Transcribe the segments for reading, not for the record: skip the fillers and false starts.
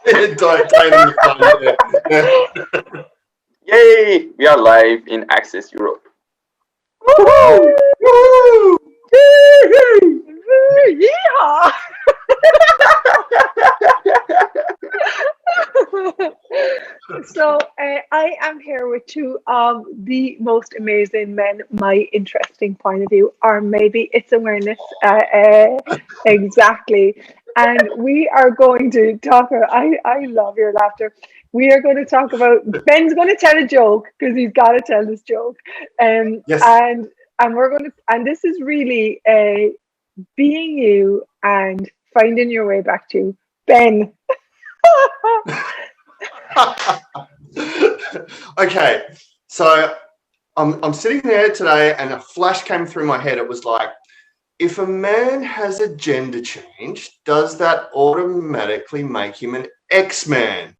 Don't fun. Yay! We are live in Access Europe. Woohoo! Woo! Yeehaw! So I am here with two of the most amazing men. My interesting point of view, or maybe it's awareness, exactly. And we are going to talk about. I love your laughter. We are going to talk about. Ben's going to tell a joke because he's got to tell this joke. Yes. And we're going to. And this is really being you and finding your way back to Ben. Okay, so I'm sitting there today, and a flash came through my head. It was like, if a man has a gender change, does that automatically make him an X-Man?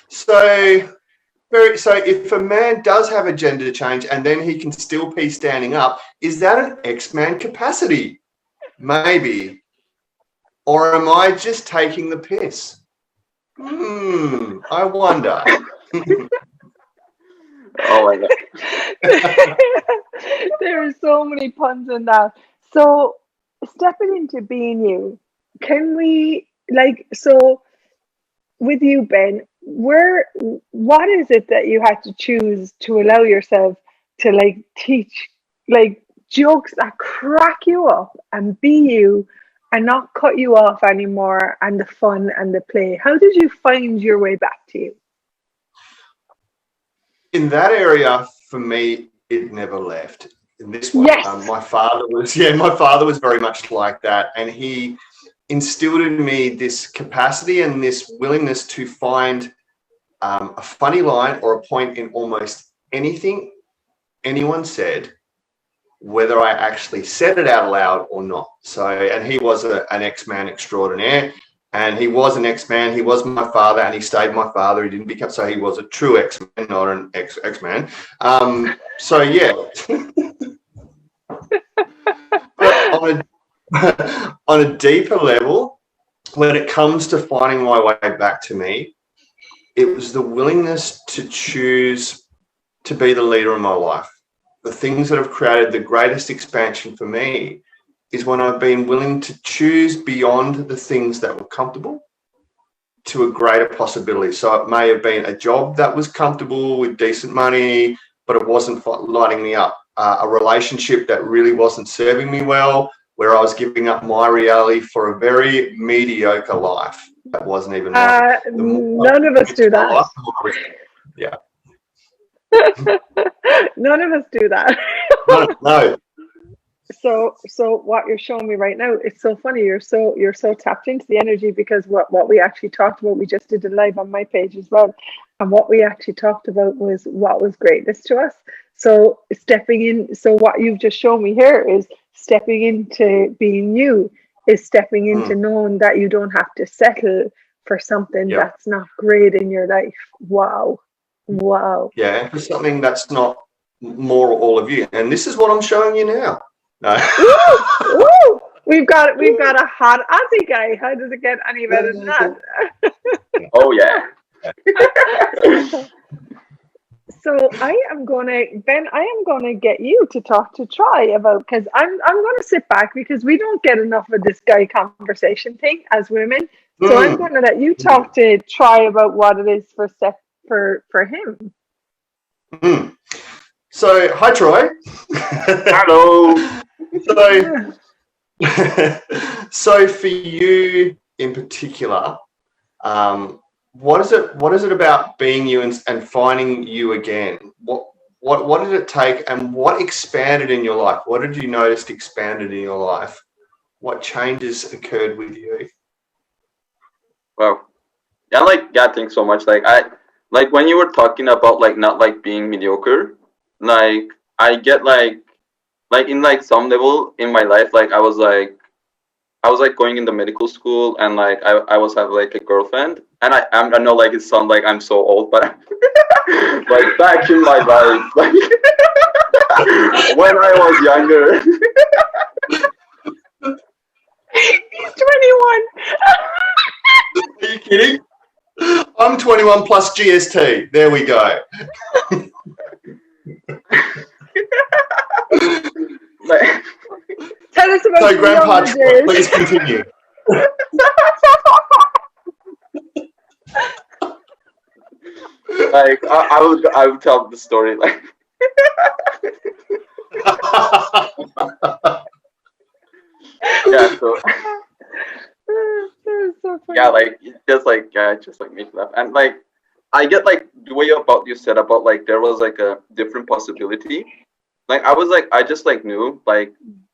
So if a man does have a gender change and then he can still be standing up, is that an X-Man capacity? Maybe. Or am I just taking the piss? I wonder. Oh my god. There are so many puns in that. So stepping into being you, can we with you, Ben, what is it that you had to choose to allow yourself to teach jokes that crack you up and be you and not cut you off anymore, and the fun and the play? How did you find your way back to you? In that area, for me, it never left. In this one, Yes. my father was very much like that, and he instilled in me this capacity and this willingness to find a funny line or a point in almost anything anyone said, whether I actually said it out loud or not. So, and he was an X-Man extraordinaire, and he was an X-Man. He was my father, and he stayed my father. He didn't become, so he was a true X-Man, not an X-Man. So yeah. But on a deeper level, when it comes to finding my way back to me, it was the willingness to choose to be the leader in my life. The things that have created the greatest expansion for me is when I've been willing to choose beyond the things that were comfortable to a greater possibility. So it may have been a job that was comfortable with decent money, but it wasn't lighting me up. A relationship that really wasn't serving me well, where I was giving up my reality for a very mediocre life that wasn't even mine. None of us do that. Yeah. None of us do that. No. So what you're showing me right now, it's so funny. You're so tapped into the energy, because what we actually talked about, we just did it live on my page as well. And what we actually talked about was what was greatness to us. So stepping in, so what you've just shown me here is stepping into being you, is stepping into knowing that you don't have to settle for something that's not great in your life. Wow. Yeah, for something that's not more all of you. And this is what I'm showing you now. No. Woo! We've got a hot Aussie guy. How does it get any better than that? Oh yeah. So Ben, I am gonna get you to talk to Troy about, because I'm gonna sit back, because we don't get enough of this guy conversation thing as women. So I'm gonna let you talk to Troy about what it is for him. So hi Troy. Hello. So for you in particular, what is it about being you and finding you again? What did it take, and what expanded in your life? What did you notice expanded in your life? What changes occurred with you? Wow. Yeah, thanks so much. When you were talking about not being mediocre, I get in some level in my life, I was going into medical school, and I was have a girlfriend, and I know it sounds like I'm so old, but back in my life, when I was younger. He's 21. Are you kidding? I'm 21 plus GST. There we go. Like, Tell us about So, your Grandpa younger Troy, days. please continue. like I would tell the story like yeah. So So funny. yeah, like it just like make me laugh. And like I get like the way about you said about like there was like a different possibility. Like I just like knew like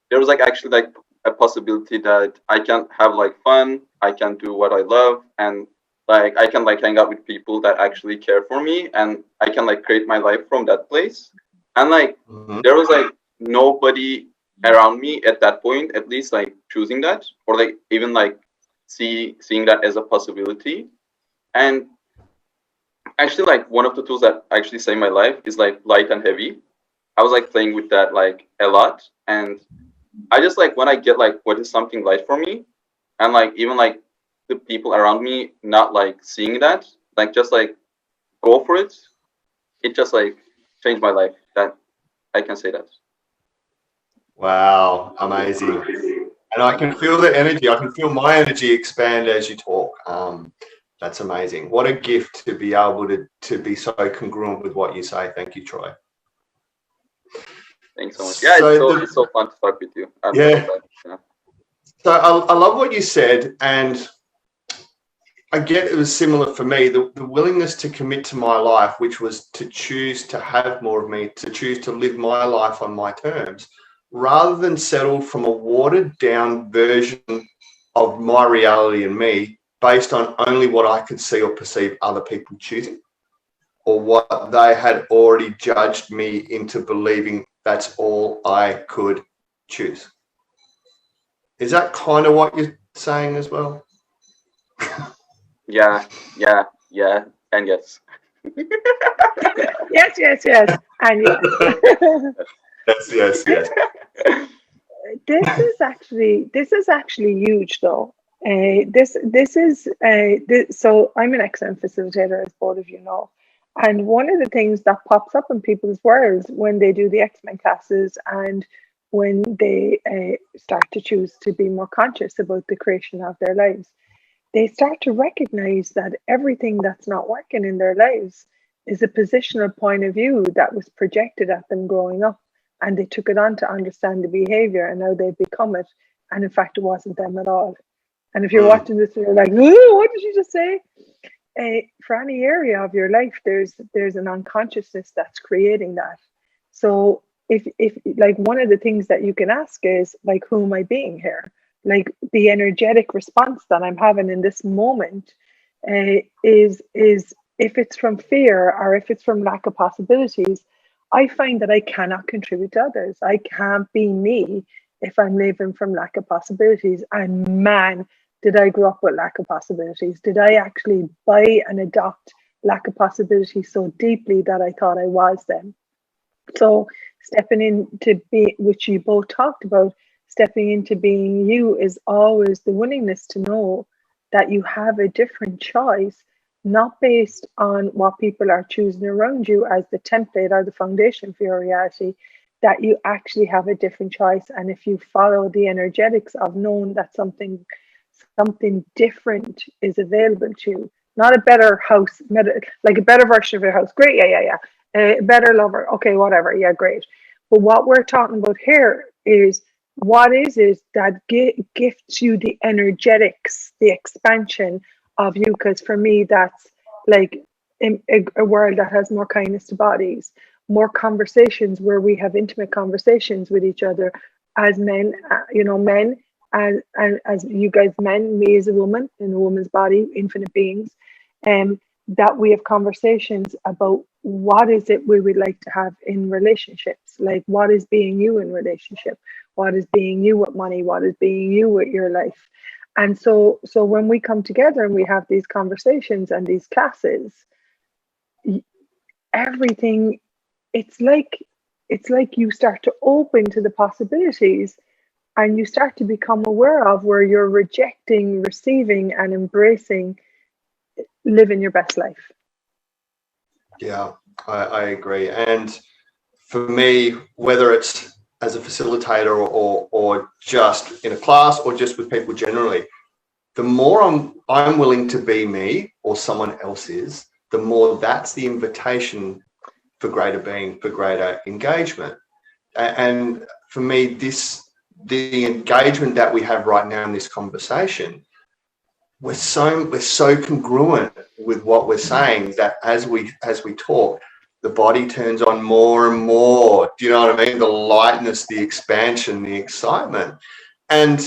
there was like actually like a possibility that I can have like fun, I can do what I love, and like I can like hang out with people that actually care for me, and I can like create my life from that place. And like Mhm. there was like nobody around me at that point, at least like choosing that or like even like seeing that as a possibility. And actually like one of the tools that actually saved my life is like light and heavy. I was like playing with that like a lot, and I just like when I get like what is something light for me, and like even like the people around me not like seeing that, like just like go for it. It just like changed my life. That I can say that. Wow, amazing. And I can feel the energy. I can feel my energy expand as you talk. That's amazing. What a gift to be able to be so congruent with what you say. Thank you, Troy. Thanks so much. Yeah, it's so fun to talk with you. I'm so Yeah. glad. Yeah. So I love what you said, and I get it was similar for me. The willingness to commit to my life, which was to choose to have more of me, to choose to live my life on my terms, rather than settle from a watered down version of my reality and me based on only what I could see or perceive other people choosing, or what they had already judged me into believing that's all I could choose. Is that kind of what you're saying as well? Yeah, and yes. Yes. And Yes. this is actually huge though. So I'm an excellent facilitator, as both of you know. And one of the things that pops up in people's worlds when they do the X-Men classes and when they start to choose to be more conscious about the creation of their lives, they start to recognize that everything that's not working in their lives is a positional point of view that was projected at them growing up. And they took it on to understand the behavior, and now they've become it. And in fact, it wasn't them at all. And if you're watching this and you're like, "Ooh, what did you just say?" For any area of your life, there's an unconsciousness that's creating that. So if like one of the things that you can ask is like, who am I being here? Like the energetic response that I'm having in this moment is if it's from fear or if it's from lack of possibilities. I find that I cannot contribute to others. I can't be me if I'm living from lack of possibilities. And man, did I grow up with lack of possibilities? Did I actually buy and adopt lack of possibilities so deeply that I thought I was them? So stepping into be, which you both talked about, stepping into being you is always the willingness to know that you have a different choice, not based on what people are choosing around you as the template or the foundation for your reality, that you actually have a different choice. And if you follow the energetics of knowing that something different is available to you, not a better house, like a better version of your house. Great, yeah. A better lover, okay, whatever, yeah, great. But what we're talking about here is what is that gifts you the energetics, the expansion of you. Because for me, that's like in a world that has more kindness to bodies, more conversations where we have intimate conversations with each other as men, men as you guys men, me as a woman in a woman's body, infinite beings, that we have conversations about what is it we would like to have in relationships, like what is being you in relationship, what is being you with money, what is being you with your life. And so when we come together and we have these conversations and these classes, everything, it's like you start to open to the possibilities and you start to become aware of where you're rejecting, receiving, and embracing living your best life. Yeah, I agree. And for me, whether it's as a facilitator or just in a class or just with people generally, the more I'm willing to be me or someone else is, the more that's the invitation for greater being, for greater engagement. And for me, the engagement that we have right now in this conversation, we're so congruent with what we're saying that as we talk, the body turns on more and more. Do you know what I mean? The lightness, the expansion, the excitement, and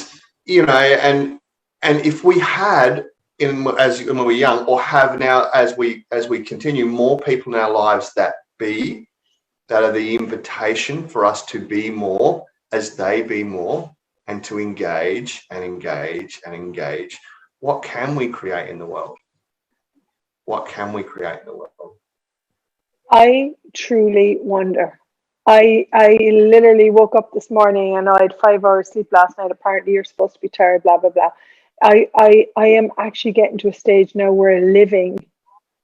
and if we had when we were young, or have now as we continue, more people in our lives that are the invitation for us to be more as they be more, and to engage and engage and engage. What can we create in the world? What can we create in the world? I truly wonder. I literally woke up this morning and I had 5 hours sleep last night. Apparently you're supposed to be tired, blah, blah, blah. I am actually getting to a stage now where living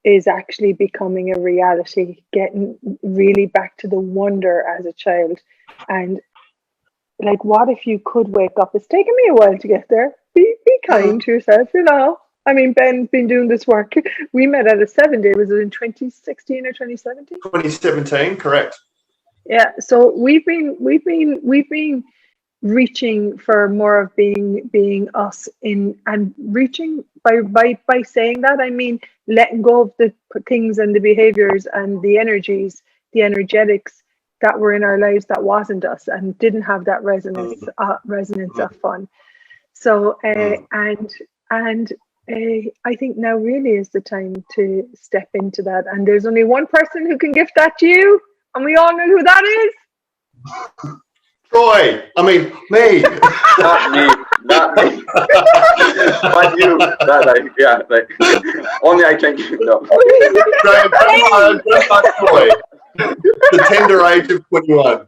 is actually becoming a reality, getting really back to the wonder as a child. And like, what if you could wake up? It's taken me a while to get there. Be kind to yourself, I mean, Ben's been doing this work. We met at a 7-day. Was it in 2016 or 2017? 2017, correct. Yeah. So we've been reaching for more of being us and reaching by saying that, I mean letting go of the things and the behaviors and the energies, the energetics that were in our lives that wasn't us and didn't have that resonance of fun. So I think now really is the time to step into that, and there's only one person who can gift that to you, and we all know who that is. Troy, I mean me. not me. But you, only I can give. No. Troy, the tender age of 21.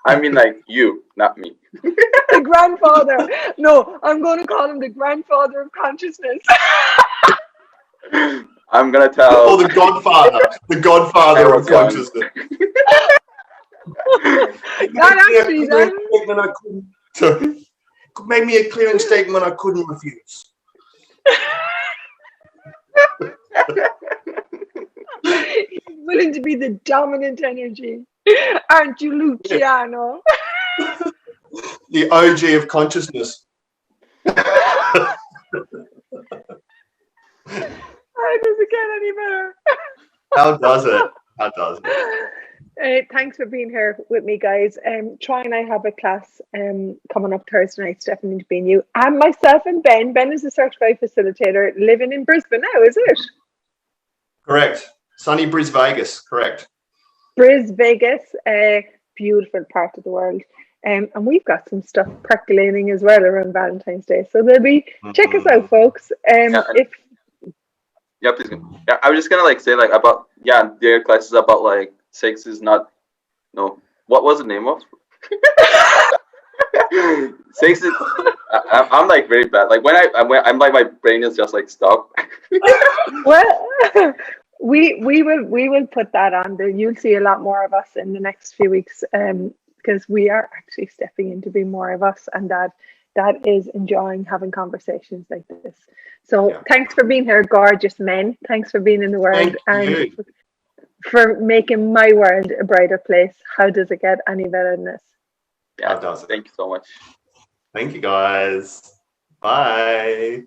I mean, like you, not me. The grandfather. No, I'm going to call him the grandfather of consciousness. I'm gonna tell. Or the godfather of consciousness. Made me a clearing statement I couldn't refuse. He's willing to be the dominant energy. Aren't you, Luciano? The OG of consciousness. How does it get any better? How does it? Thanks for being here with me, guys. Troy and I have a class coming up Thursday night, stepping into being you, and myself and Ben. Ben is a certified facilitator living in Brisbane now, is it? Correct. Sunny Bris Vegas, correct. Bris Vegas, a beautiful part of the world. And we've got some stuff percolating as well around Valentine's Day. So there'll be, check us out, folks. Please. Yeah, I was just gonna say about their classes about sex is not. No, what was the name of? Sex is. I'm very bad. When I'm my brain is just stop. Well, we will put that on there. You'll see a lot more of us in the next few weeks. Because we are actually stepping in to be more of us, and that is enjoying having conversations like this. So thanks for being here, gorgeous men. Thanks for being in the world and for making my world a brighter place. How does it get any better than this? Yeah, it does. Thank you so much. Thank you, guys. Bye.